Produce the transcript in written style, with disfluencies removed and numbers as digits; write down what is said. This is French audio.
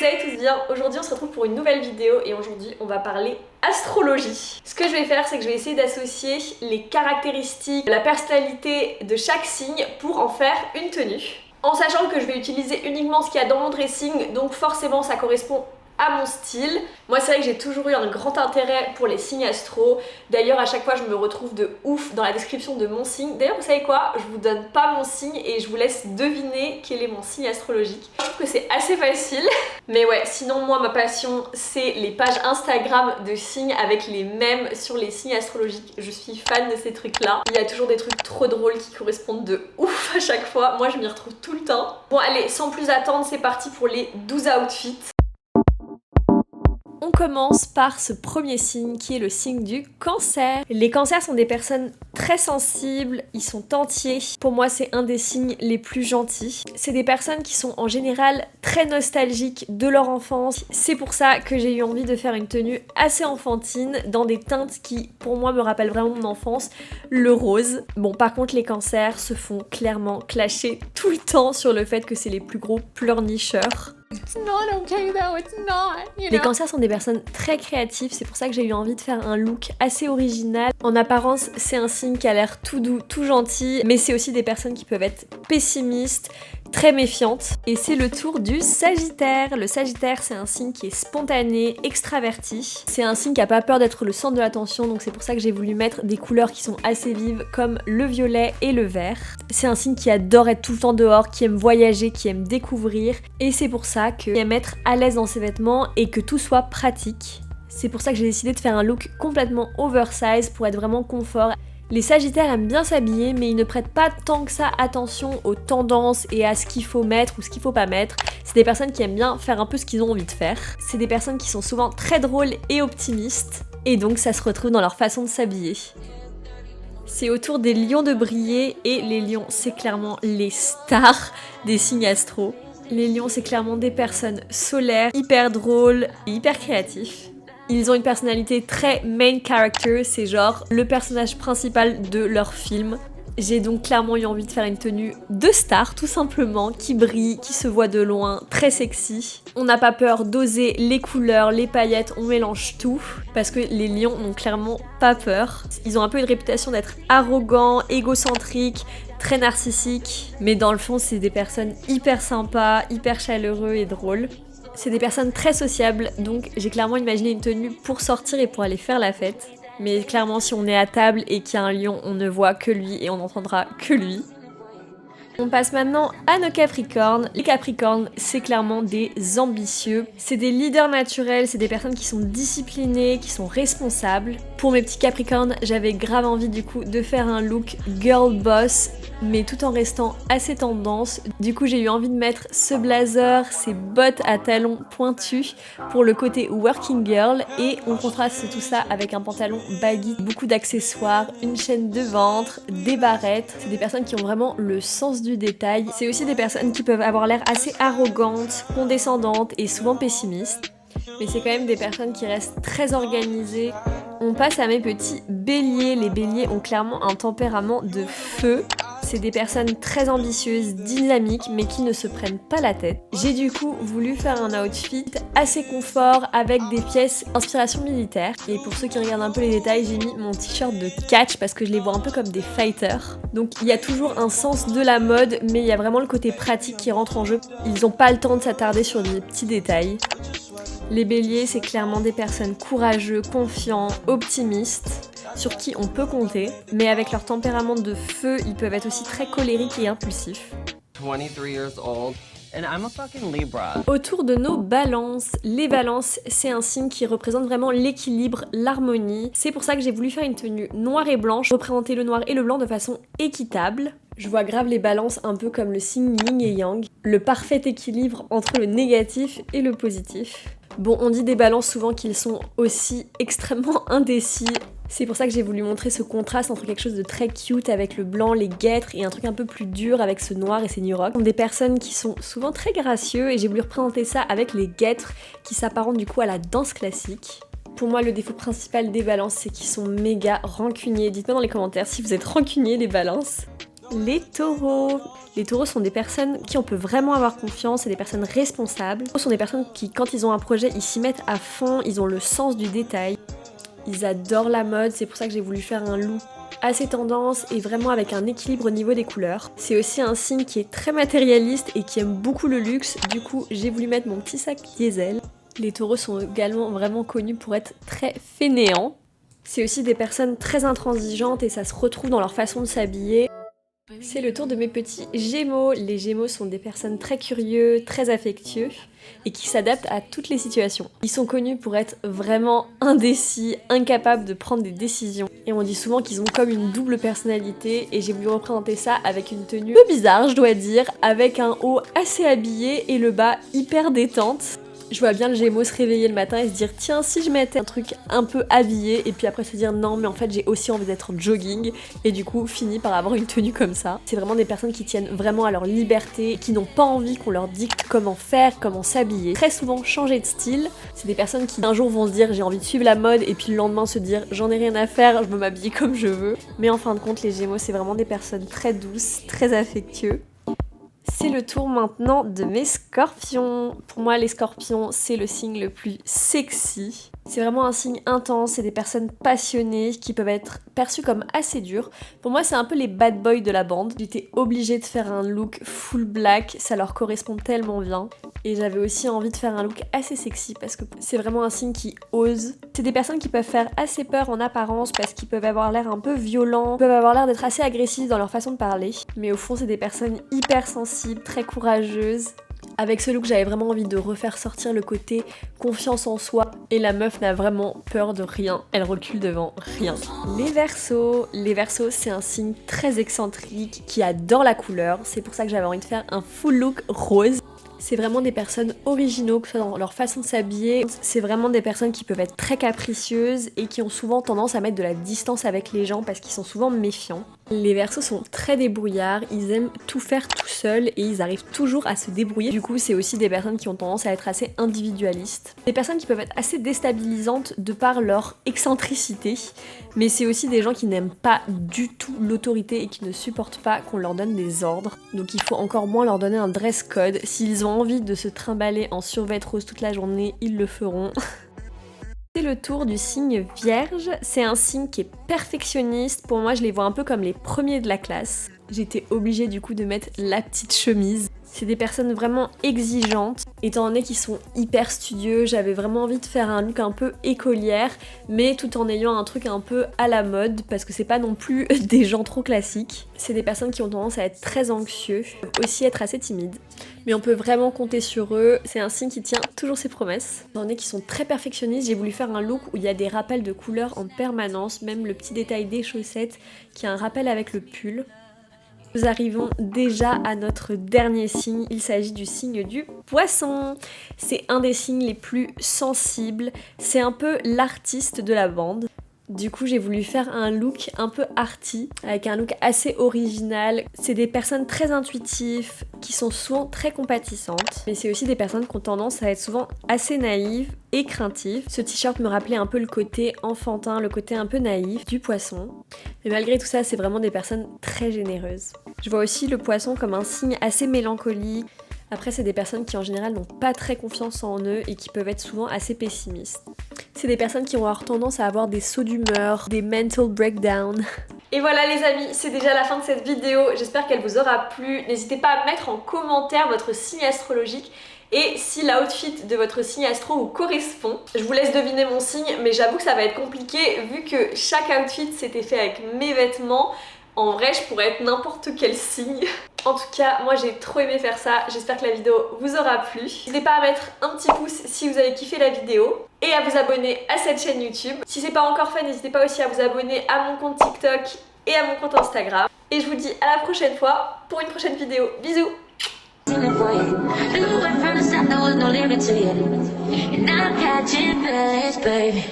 vous allez tous bien. Aujourd'hui on se retrouve pour une nouvelle vidéo et aujourd'hui on va parler astrologie. Ce que je vais faire, c'est que je vais essayer d'associer les caractéristiques, la personnalité de chaque signe pour en faire une tenue. En sachant que je vais utiliser uniquement ce qu'il y a dans mon dressing, donc forcément ça correspond à mon style. Moi c'est vrai que j'ai toujours eu un grand intérêt pour les signes astro. D'ailleurs à chaque fois je me retrouve de ouf dans la description de mon signe. D'ailleurs vous savez quoi, je vous donne pas mon signe et je vous laisse deviner quel est mon signe astrologique. Je trouve que c'est assez facile. Mais ouais, sinon moi ma passion c'est les pages Instagram de signes avec les mèmes sur les signes astrologiques. Je suis fan de ces trucs là. Il y a toujours des trucs trop drôles qui correspondent de ouf à chaque fois. Moi je m'y retrouve tout le temps. Bon allez, sans plus attendre, c'est parti pour les 12 outfits. On commence par ce premier signe qui est le signe du Cancer. Les cancers sont des personnes très sensibles, ils sont entiers. Pour moi c'est un des signes les plus gentils. C'est des personnes qui sont en général très nostalgiques de leur enfance. C'est pour ça que j'ai eu envie de faire une tenue assez enfantine dans des teintes qui pour moi me rappellent vraiment mon enfance, le rose. Bon par contre les cancers se font clairement clasher tout le temps sur le fait que c'est les plus gros pleurnicheurs. It's not okay though, it's not, you know. Les cancers sont des personnes très créatives, c'est pour ça que j'ai eu envie de faire un look assez original. En apparence, c'est un signe qui a l'air tout doux, tout gentil, mais c'est aussi des personnes qui peuvent être pessimistes, très méfiantes. Et c'est le tour du Sagittaire. Le Sagittaire, c'est un signe qui est spontané, extraverti. C'est un signe qui a pas peur d'être le centre de l'attention, donc c'est pour ça que j'ai voulu mettre des couleurs qui sont assez vives, comme le violet et le vert. C'est un signe qui adore être tout le temps dehors, qui aime voyager, qui aime découvrir, et c'est pour ça qu'il aime être à l'aise dans ses vêtements et que tout soit pratique. C'est pour ça que j'ai décidé de faire un look complètement oversize pour être vraiment confort. Les Sagittaires aiment bien s'habiller, mais ils ne prêtent pas tant que ça attention aux tendances et à ce qu'il faut mettre ou ce qu'il faut pas mettre. C'est des personnes qui aiment bien faire un peu ce qu'ils ont envie de faire. C'est des personnes qui sont souvent très drôles et optimistes, et donc ça se retrouve dans leur façon de s'habiller. C'est au tour des lions de briller, et les lions c'est clairement les stars des signes astro. Les lions c'est clairement des personnes solaires, hyper drôles et hyper créatifs. Ils ont une personnalité très main character, c'est genre le personnage principal de leur film. J'ai donc clairement eu envie de faire une tenue de star tout simplement, qui brille, qui se voit de loin, très sexy. On n'a pas peur d'oser les couleurs, les paillettes, on mélange tout parce que les lions n'ont clairement pas peur. Ils ont un peu une réputation d'être arrogants, égocentriques, très narcissiques, mais dans le fond c'est des personnes hyper sympas, hyper chaleureux et drôles. C'est des personnes très sociables, donc j'ai clairement imaginé une tenue pour sortir et pour aller faire la fête. Mais clairement, si on est à table et qu'il y a un lion, on ne voit que lui et on n'entendra que lui. On passe maintenant à nos Capricornes. Les Capricornes, c'est clairement des ambitieux. C'est des leaders naturels, c'est des personnes qui sont disciplinées, qui sont responsables. Pour mes petits Capricornes, j'avais grave envie du coup de faire un look girl boss, mais tout en restant assez tendance. Du coup, j'ai eu envie de mettre ce blazer, ces bottes à talons pointus pour le côté working girl, et on contraste tout ça avec un pantalon baggy, beaucoup d'accessoires, une chaîne de ventre, des barrettes. C'est des personnes qui ont vraiment le sens du détail. C'est aussi des personnes qui peuvent avoir l'air assez arrogantes, condescendantes et souvent pessimistes. Mais c'est quand même des personnes qui restent très organisées. On passe à mes petits béliers. Les béliers ont clairement un tempérament de feu. C'est des personnes très ambitieuses, dynamiques, mais qui ne se prennent pas la tête. J'ai du coup voulu faire un outfit assez confort avec des pièces inspiration militaire. Et pour ceux qui regardent un peu les détails, j'ai mis mon t-shirt de catch parce que je les vois un peu comme des fighters. Donc il y a toujours un sens de la mode, mais il y a vraiment le côté pratique qui rentre en jeu. Ils n'ont pas le temps de s'attarder sur des petits détails. Les béliers, c'est clairement des personnes courageux, confiants, optimistes, sur qui on peut compter, mais avec leur tempérament de feu, ils peuvent être aussi très colériques et impulsifs. 23 years old. And I'm a fucking Libra. Autour de nos balances, les balances, c'est un signe qui représente vraiment l'équilibre, l'harmonie. C'est pour ça que j'ai voulu faire une tenue noire et blanche, représenter le noir et le blanc de façon équitable. Je vois grave les balances un peu comme le signe yin et yang, le parfait équilibre entre le négatif et le positif. Bon, on dit des balances souvent qu'ils sont aussi extrêmement indécis. C'est pour ça que j'ai voulu montrer ce contraste entre quelque chose de très cute avec le blanc, les guêtres, et un truc un peu plus dur avec ce noir et ces new rock. Ce sont des personnes qui sont souvent très gracieux, et j'ai voulu représenter ça avec les guêtres qui s'apparentent du coup à la danse classique. Pour moi, le défaut principal des balances, c'est qu'ils sont méga rancuniers. Dites-moi dans les commentaires si vous êtes rancuniers les balances. Les taureaux. Les taureaux sont des personnes qui on peut vraiment avoir confiance, c'est des personnes responsables. Ce sont des personnes qui, quand ils ont un projet, ils s'y mettent à fond, ils ont le sens du détail. Ils adorent la mode, c'est pour ça que j'ai voulu faire un look assez tendance et vraiment avec un équilibre au niveau des couleurs. C'est aussi un signe qui est très matérialiste et qui aime beaucoup le luxe, du coup j'ai voulu mettre mon petit sac diesel. Les taureaux sont également vraiment connus pour être très fainéants. C'est aussi des personnes très intransigeantes et ça se retrouve dans leur façon de s'habiller. C'est le tour de mes petits Gémeaux. Les Gémeaux sont des personnes très curieux, très affectueux et qui s'adaptent à toutes les situations. Ils sont connus pour être vraiment indécis, incapables de prendre des décisions. Et on dit souvent qu'ils ont comme une double personnalité et j'ai voulu représenter ça avec une tenue un peu bizarre, je dois dire, avec un haut assez habillé et le bas hyper détente. Je vois bien le Gémeaux se réveiller le matin et se dire tiens si je mettais un truc un peu habillé et puis après se dire non mais en fait j'ai aussi envie d'être en jogging et du coup finit par avoir une tenue comme ça. C'est vraiment des personnes qui tiennent vraiment à leur liberté, qui n'ont pas envie qu'on leur dicte comment faire, comment s'habiller. Très souvent changer de style, c'est des personnes qui un jour vont se dire j'ai envie de suivre la mode et puis le lendemain se dire j'en ai rien à faire, je veux m'habiller comme je veux. Mais en fin de compte les Gémeaux c'est vraiment des personnes très douces, très affectueuses. C'est le tour maintenant de mes scorpions. Pour moi, les scorpions, c'est le signe le plus sexy. C'est vraiment un signe intense, c'est des personnes passionnées qui peuvent être perçues comme assez dures. Pour moi, c'est un peu les bad boys de la bande. J'étais obligée de faire un look full black, ça leur correspond tellement bien. Et j'avais aussi envie de faire un look assez sexy parce que c'est vraiment un signe qui ose. C'est des personnes qui peuvent faire assez peur en apparence parce qu'ils peuvent avoir l'air un peu violents, peuvent avoir l'air d'être assez agressifs dans leur façon de parler. Mais au fond, c'est des personnes hyper sensibles, très courageuses. Avec ce look, j'avais vraiment envie de refaire sortir le côté confiance en soi. Et la meuf n'a vraiment peur de rien. Elle recule devant rien. Les Verseaux, c'est un signe très excentrique qui adore la couleur. C'est pour ça que j'avais envie de faire un full look rose. C'est vraiment des personnes originaux, que ce soit dans leur façon de s'habiller. C'est vraiment des personnes qui peuvent être très capricieuses et qui ont souvent tendance à mettre de la distance avec les gens parce qu'ils sont souvent méfiants. Les Verseaux sont très débrouillards, ils aiment tout faire tout seuls et ils arrivent toujours à se débrouiller. Du coup, c'est aussi des personnes qui ont tendance à être assez individualistes. Des personnes qui peuvent être assez déstabilisantes de par leur excentricité, mais c'est aussi des gens qui n'aiment pas du tout l'autorité et qui ne supportent pas qu'on leur donne des ordres. Donc il faut encore moins leur donner un dress code. S'ils ont envie de se trimballer en survêt rose toute la journée, ils le feront. C'est le tour du signe Vierge, c'est un signe qui est perfectionniste, pour moi je les vois un peu comme les premiers de la classe. J'étais obligée du coup de mettre la petite chemise. C'est des personnes vraiment exigeantes, étant donné qu'ils sont hyper studieux, j'avais vraiment envie de faire un look un peu écolière, mais tout en ayant un truc un peu à la mode, parce que c'est pas non plus des gens trop classiques. C'est des personnes qui ont tendance à être très anxieux, aussi être assez timides. Mais on peut vraiment compter sur eux, c'est un signe qui tient toujours ses promesses. Étant donné qu'ils sont très perfectionnistes, j'ai voulu faire un look où il y a des rappels de couleurs en permanence, même le petit détail des chaussettes qui a un rappel avec le pull. Nous arrivons déjà à notre dernier signe, il s'agit du signe du Poisson. C'est un des signes les plus sensibles, c'est un peu l'artiste de la bande. Du coup, j'ai voulu faire un look un peu arty, avec un look assez original. C'est des personnes très intuitives, qui sont souvent très compatissantes, mais c'est aussi des personnes qui ont tendance à être souvent assez naïves et craintives. Ce t-shirt me rappelait un peu le côté enfantin, le côté un peu naïf du Poisson. Mais malgré tout ça, c'est vraiment des personnes très généreuses. Je vois aussi le Poisson comme un signe assez mélancolique. Après, c'est des personnes qui en général n'ont pas très confiance en eux et qui peuvent être souvent assez pessimistes. C'est des personnes qui vont avoir tendance à avoir des sauts d'humeur, des mental breakdowns. Et voilà les amis, c'est déjà la fin de cette vidéo, j'espère qu'elle vous aura plu. N'hésitez pas à mettre en commentaire votre signe astrologique et si l'outfit de votre signe astro vous correspond. Je vous laisse deviner mon signe, mais j'avoue que ça va être compliqué vu que chaque outfit s'était fait avec mes vêtements. En vrai, je pourrais être n'importe quel signe. En tout cas, moi j'ai trop aimé faire ça. J'espère que la vidéo vous aura plu. N'hésitez pas à mettre un petit pouce si vous avez kiffé la vidéo et à vous abonner à cette chaîne YouTube. Si c'est pas encore fait, n'hésitez pas aussi à vous abonner à mon compte TikTok et à mon compte Instagram. Et je vous dis à la prochaine fois pour une prochaine vidéo. Bisous! Baby.